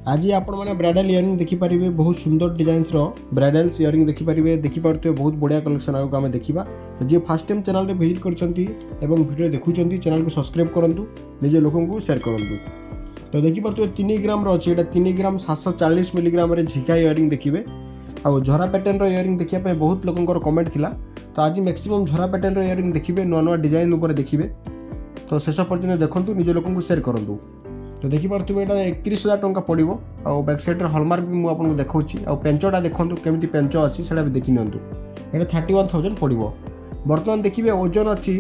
आज आपण मैंने ब्राइडल इयरिंग देखिपारे बहुत सुंदर डिजाइन्स ब्राइडल्स इयरिंग देखिपारे देखिपे बहुत बढ़िया कलेक्शन आगे आम देखा। जी फर्स्ट टाइम चैनल रे विजिट कर देखुं चैनल को सब्सक्राइब करूँ निजे लोक सेयार करूँ। तो देखिपे 3 ग्राम अच्छे 3 ग्राम 740 मिलीग्राम झिका इयरिंग देखिए। आउ झरा पैटर्न इयरिंग देखा बहुत लोकर कमेंट थिला। तो आज मैक्सिमम झरा पैटर्न इयरिंग देखिए नुआ नुआ डिजाइन उपर देखिए। तो शेष पर्यटन देखूँ निज लोक सेयार करूँ। तो देखिपे यहाँ 31,000 टंका पड़ो। आउ बैक साइड हलमार्क भी मुझे देखा। आउ पेंचटा देखूँ केमी पेंच अच्छी से देखी निंतु। ये 31,000 पड़ो। बर्तमान देखिए ओजन अच्छी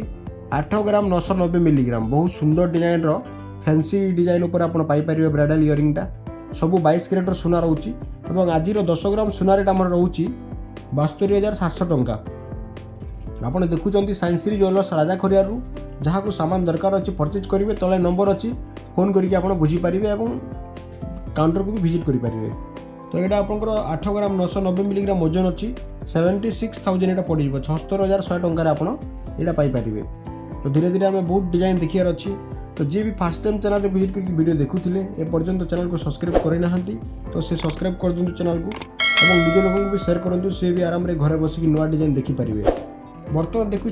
8 ग्राम 990 मिलीग्राम बहुत सुंदर डिजाइन फैंसी डिजाइन उपर आप पाइपर ब्राइडल इयरिंगटा सब 22 कैरेट सुना रोचे। आज 10 ग्राम सुना रेट आम रोचे 72,700 टंका। आपड़ देखुं साइंसरी ज्वेलर्स राजा खरियारू जहाँ को सामान दरकार अच्छी परचेज करेंगे तले नंबर अच्छी फोन करके आप बुझीपारे और काउंटर को भी विजिट करेंगे। तो यहाँ आपंकर 8 ग्राम 990 मिलीग्राम ओजन अच्छी 76,000 यहाँ पड़ 76,100 टकर आपड़ा पाइपर। तो धीरे धीरे आम बहुत डिजाइन देखार अच्छी। तो जी भी फास्ट टाइम चैनल विजिट करके वीडियो देखुले एपर्यंत चैनल को सब्सक्राइब करना तो से सब्सक्राइब कर दिंतु चैनल को और निज लोगों को भी शेयर करूँ सी भी आराम रे घरे बसिक नुआ डिजाइन देखिपारे। बर्तमान देखुं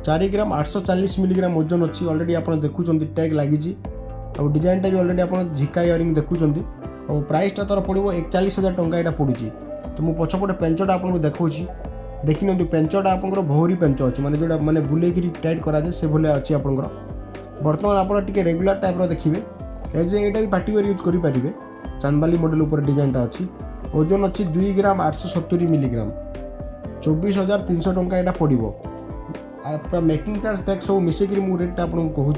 4 ग्राम 840 मिलीग्राम ओजन अच्छी अलरेडी आप देखुं टैग लगी और डिजाइनटा भी अलरेडी आप झिका इयरिंग देखुं और प्राइसटा तार पड़ो 41,000 टंका यहाँ पड़ुची। तो मुझे पछपटे पेंचटा आपको देखा देखी नि पेंचटा आप भौरी पेंच अच्छी माने जोड़ा माने बुले टाइट कराए से भाया अच्छी आपंकर। बर्तमान आप रेगुलर टाइप देखिए यहाँ भी पार्टी वेयर यूज करेंगे। चांदबाली मॉडल उपर डिजाइनटा अच्छी ओजन अच्छी 2 ग्राम 870 मिलीग्राम 24,300 टंका यहाँ पड़ो। आप मेकिंग चार्ज टैक्स सब मिसेक रेटा आपको कहूँ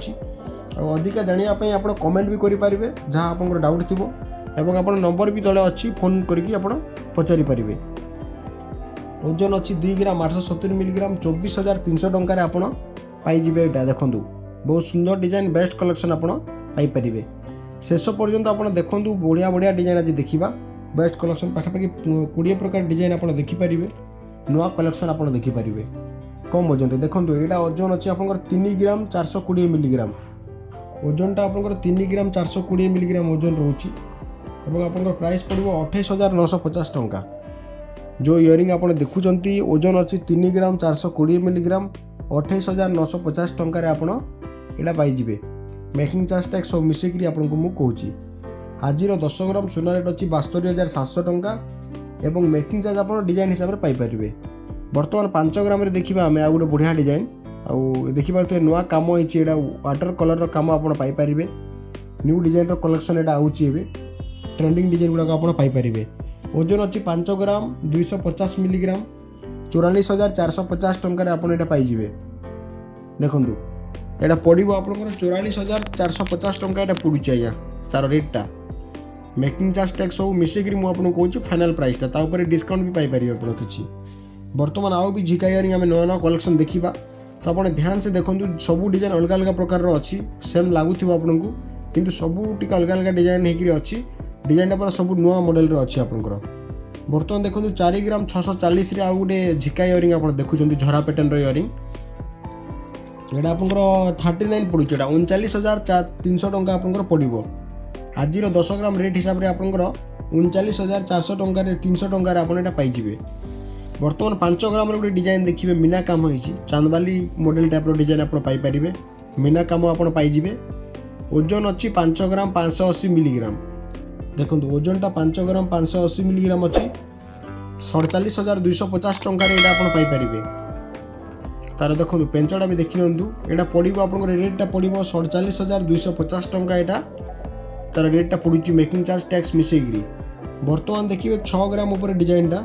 अधिका जानापी आप कमेंट भी करेंगे जहाँ आप डाउट थी और आप नंबर भी तले अच्छी फोन करके आप पचारि पारे। ओजन अच्छी 2 ग्राम 870 मिलीग्राम 24,300 टंकार आपड़ पाइबे। यहाँ देखूँ बहुत सुंदर डिजाइन बेस्ट कलेक्शन आपरे। शेष पर्यंत आप देखूँ बढ़िया बढ़िया डिजाइन आज देखा बेस्ट कलेक्शन पाखापाखि 20 प्रकार डिजाइन आप देखिपारे नुआ कलेक्शन आप देखिपारे। कम ओजन देखो यहाँ ओजन अच्छी आप 3 ग्राम 420 मिलीग्राम ओजनटा आप 3 ग्राम 420 मिलीग्राम ओजन रोचे और आप प्राइस पड़ो 28,950 टंका। जो इयरिंग आप देखुं ओजन अच्छी 3 ग्राम 420 मिलीग्राम 28,950 टंकार आपड़ यहाँ पाइबे। मेकिंग चार्ज टैक्स सब मिसेक आपको मुझे कहूँ आज 10 ग्राम सुना रेट अच्छी 72,700 टंका और मेकिंग चार्ज आप डिजाइन हिसाब से पाइपर। बर्तमान 5 ग्राम देखा आम आ गए बढ़िया डिजाइन आउ देखिए नुआ कम होती वाटर कलर कम आप पाइपर। न्यू डिजाइन कलेक्शन यहाँ आउे ट्रेंडिंग डिजाइन गुड़ाक आप पाइपर। ओजन अच्छी 5 ग्राम 250 मिलीग्राम 44,450 टंकार आप पाइबे। देखूँ यहाँ पड़ो आप 44,450 टंका यहाँ पड़ुच आज्ञा तार रेटा मेकिंग चार्ज टैक्स सब मिसेक मुझे कहूँ फाइनाल प्राइसटा तापर डिस्काउंट भी पाइपर आप किसी। बर्तमान आउ भी झिका इयरिंग आम नुआ नुआ कलेक्शन देखा। तो आप ध्यान से देखो सब डिजाइन अलग अलग प्रकार अच्छी सेम लगुथ आपको किंतु सबू टी अलग अलग डिजाइन होकर अच्छी डिजाइनटा पूरा सब नुआ मॉडल अच्छी आपंकर। बर्तमान देखो 4 ग्राम 640 आउ गोटे झिका इयरिंग आप देखुं झरा पैटर्न इयरिंग यहाँ आपंकर 39 पड़ू 39,300 टंका आपंकर पड़ो। आज 10 ग्राम रेट हिसाब से आपंकर 39,400 टंकार 300 टंकार आप पाइबे। बर्तमान 5 ग्राम गोटे डिजाइन देखिए मीना काम होती चांदबाली मॉडल टाइप डिजाइन आप पाइपर मीना काम आप पाइबे। ओजन अच्छी 5 ग्राम 580 मिलीग्राम देखो ओजनटा 5 ग्राम 580 मिलीग्राम अच्छी 47,250 टंकार यहाँ आप पाइपर। तार देखो पेंचटा भी देखी निंतु यहाँ पड़ो आप रेटा पड़ो 47,250 टंका यहाँ तार रेटा पड़ू मेकिंग चार्ज टैक्स मिसेक। बर्तमान देखिए 6 ग्राम उपर डिजाइनटा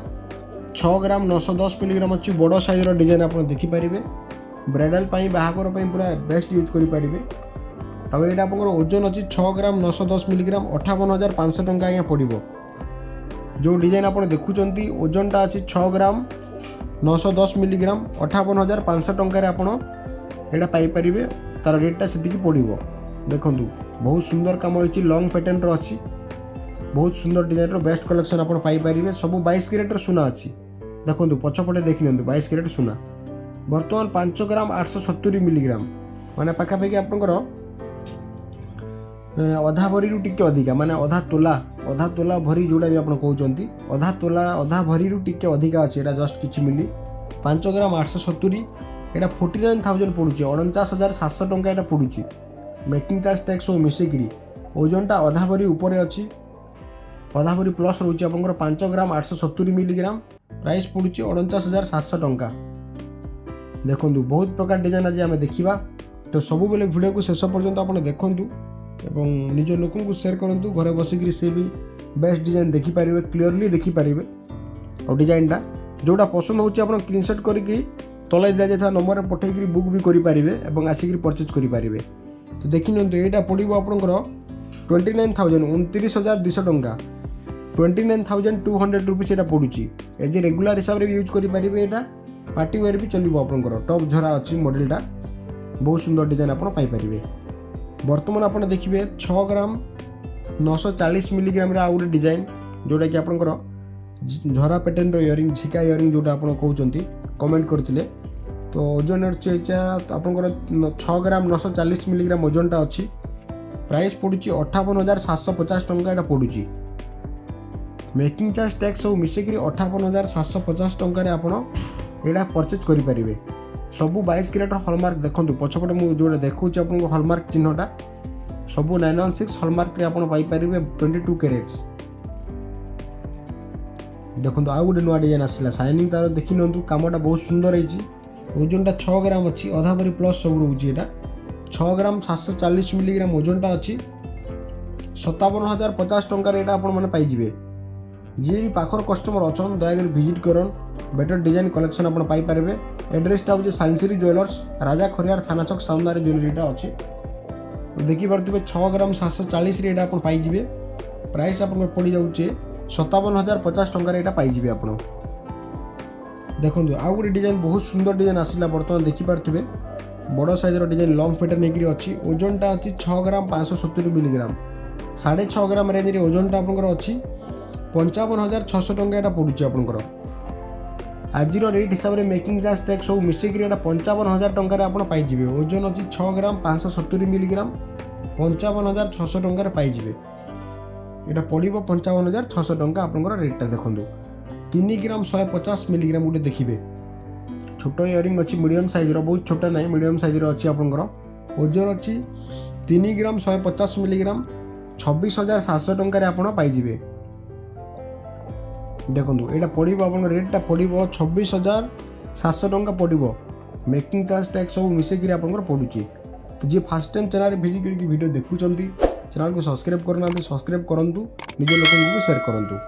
6 ग्राम 910 मिलीग्राम अच्छी बड़ साइजर डिजाइन आप देखिपारे। ब्राइडल बाहागर पूरा बेस्ट यूज करेंगे। अब यहाँ आप ओजन अच्छी 6 ग्राम 910 मिलीग्राम 58,500 टंका यहाँ पड़ो। जो डिजाइन आप देखुं ओजनटा अच्छी 6 ग्राम 910 मिलीग्राम 58,500 टंकार आप पाइपर तार रेटा से पड़ो। देखूँ बहुत सुंदर कम होती लंग पैटर्न अच्छी बहुत सुंदर डिजाइन बेस्ट कलेक्शन आप पाइपर। सब 22 कैरेट सुना अच्छी देखो पछपटे देखी नि 22 कैरेट सुना। बर्तमान 5 ग्राम 870 मिलीग्राम माने पाखापाखि आपंकर ଅଧା ଭରିରୁ ଟିକେ ଅଧିକା ମାନେ ଅଧା ତୋଲା ଭରି ଯେଉଁଟା ବି ଆପଣ କହୁଛନ୍ତି ଅଧା ଭରିରୁ ଟିକେ ଅଧିକା ଅଛି। ଏଇଟା ଜଷ୍ଟ କିଛି ମିଲି 5 ଗ୍ରାମ 870 ଏଇଟା 49,000 ପଡ଼ୁଛି। 49,700 ଟଙ୍କା ଏଇଟା ପଡ଼ୁଛି। ମେକିଂ ଚାର୍ଜ ଟ୍ୟାକ୍ସ ସବୁ ମିଶେଇକିରି ଓଜନଟା ଅଧା ଭରି ଉପରେ ଅଛି। ଅଧା ଭରି ପ୍ଲସ୍ ରହୁଛି ଆପଣଙ୍କର 5 ଗ୍ରାମ 870 ମିଲିଗ୍ରାମ। ପ୍ରାଇସ୍ ପଡ଼ୁଛି 49,700 ଟଙ୍କା। ଦେଖନ୍ତୁ ବହୁତ ପ୍ରକାର ଡିଜାଇନ୍ ଆଜି ଆମେ ଦେଖିବା। ତ ସବୁବେଳେ ଭିଡ଼ିଓକୁ ଶେଷ ପର୍ଯ୍ୟନ୍ତ ଆପଣ ଦେଖନ୍ତୁ ଏବଂ ନିଜ ଲୋକଙ୍କୁ ସେୟାର କରନ୍ତୁ। ଘରେ ବସିକିରି ସେ ବି ବେଷ୍ଟ ଡିଜାଇନ୍ ଦେଖିପାରିବେ, କ୍ଲିୟରଲି ଦେଖିପାରିବେ। ଆଉ ଡିଜାଇନ୍ଟା ଯେଉଁଟା ପସନ୍ଦ ହେଉଛି ଆପଣ ସ୍କ୍ରିନଶଟ୍ କରିକି ତଳେ ଦିଆଯାଇଥିବା ନମ୍ବରରେ ପଠାଇକିରି ବୁକ୍ ବି କରିପାରିବେ ଏବଂ ଆସିକିରି ପରଚେଜ୍ କରିପାରିବେ। ତ ଦେଖିନିଅନ୍ତୁ ଏଇଟା ପଡ଼ିବ ଆପଣଙ୍କର 29,000 29,200 ଟଙ୍କା। 29,200 rupees Etah पड़ुची। As a regular हिसाब रे भी यूज करि परिबे। एटा पार्टी वेयर भी चलिबो आपनकर। टॉप झरा अछि मॉडलटा बहुत सुंदर डिजाइन आपण पाई परिबे। वर्तमान आपण देखिबे 6 ग्राम 940 मिलीग्राम रे आउट डिजाइन जोटा कि आपनकर झरा पैटर्न रो इयरिंग झिका इयरिंग जोटा आपण कहउचंती कमेंट करथिले। तो ओजन चेचा आपनकर 6 ग्राम 940 मिलीग्राम ओजनटा अछि। प्राइस पड़ुची 58,750 टंका एटा पड़ुची। मेकिंग चार्ज टैक्स सब मिसेकरी 58,750 टंका रे आपण एटा परचेज करि परिबे। सबु 22 कैरेट हॉलमार्क देखंतु पछपटे मु जोडा देखौची आपन हॉलमार्क चिन्हटा सबु 916 हॉलमार्क रे आपण पाई परिबे 22 कैरेट्स। देखंतु आ गुडे नुआ डिजाइन आसिला शाइनिंग तार देखिनंतु कामटा बहुत सुंदर हैची। ओजनटा 6 ग्राम अछि। आधा भरी प्लस सब रहउची। एटा 6 ग्राम 740 मिलीग्राम ओजनटा अछि। 57,050 टंका रे एटा आपण माने पाई जिवे। जी भी पाखर कस्टमर अच्छा दयाकरी विजिट करन बेटर डिजाइन कलेक्शन आप पाइपर। एड्रेसटा हूँ साइंसरी ज्वेलर्स राजा खरियार थाना चौक सामने ज्वेलरीटा अच्छे देखिपे 6 ग्राम 740 रेट आप पाइबे। प्राइस आप पड़ जाऊे 57,050 टकर पाइबे। आप देखो आउ गोटे डिजाइन बहुत सुंदर डिजाइन आसला बर्तमान देखिपे बड़ साइजर डिजाइन लंग पैटर्न होकर अच्छी। ओजनटा अच्छी 6 ग्राम 570 मिलीग्राम 6.5 ग्राम रेंज रे ओजनटा आपंकर अच्छी 55,600 टंका पड़ुची। आपंकर आज रेट हिसाब से मेकिंग चार्ज टैक्स सब मिसेकरी 55,000 टंका आप पाइबे। ओजन अच्छी 6 ग्राम 570 मिलीग्राम 55,600 टंका पाइबे। यहाँ पड़ो 55,600 टंका आपंकर रेटा देखो 3 ग्राम 150 मिलीग्राम गोटे देखिए छोट इयरिंग अच्छी मीडियम साइज बहुत छोटा ना मीडियम साइज अच्छी आपंकर ओजन अच्छी 3 ग्राम 150 मिलीग्राम 26,700 टंका आप पाइबे। देखो यहाँ पड़ो आप रेटा पड़ो 26,700 टंका पड़ो। मेकिंग चार्ज टैक्स सब मिसेकरी आपंकर पड़ुची। तो जी फास्ट टाइम चैनल विजिट करके वीडियो देखुं चैनल को सब्सक्राइब करना सब्सक्राइब करूँ निज लोक भी शेयर करूँ।